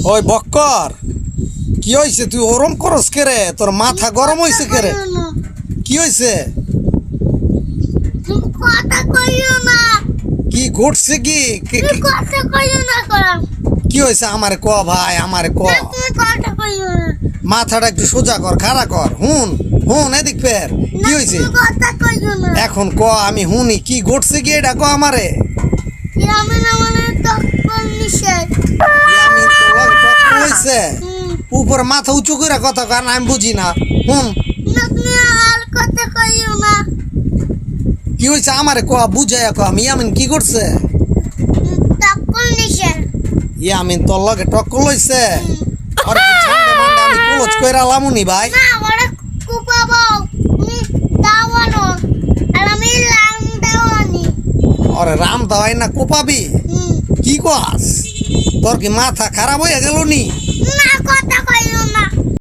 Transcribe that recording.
ওই বক্কর, কি হয়েছে? তুই ওরম করস কে রে? তোর মাথা গরম হয়েছে কে রে? কি হয়েছে? তুমি কথা কইও না। কি ঘটছে? কি কি- তুমি কি- কথা কইও না করা। কি হয়েছে? আমারে ক ভাই, আমারে ক। না, তুমি কথা কইও না। মাথাটা একটু সোজা কর, খাড়া কর। হুন হুন, এদিক ফের। না, কি হয়েছে তুমি কথা কইও না। এখন? ক, আমি হুনি। কি ঘটছে কি এটা ক আমারে। ইয়ামিন আমাদের তখন নিষেধ। আমি তো টক্কর হয়েছে। হুম। উপর মাথা উঁচু করে কথা কর, আমি বুঝি না। হুন, না, তুমি আর কথা কইও না। কি হয়েছে আমারে ক, বুঝাই ক। আমি ইয়ামিন কি করছে? তখন নিষেধ। ইয়ামিন তোর লগে টক্কর লইছে? আর কি ঠান্ডা মান্ডা আমি ক্লোজ কইরা লামুনি ভাই। না, ওরা কুপাবো। তুমি দাওয়ানো। আর আমি লাং দাওয়ানি। আরে রাম দাওয়াই না কোপাবি? হুম। কি কস? তোর কি মাথা খারাপ হয়ে গেল নি?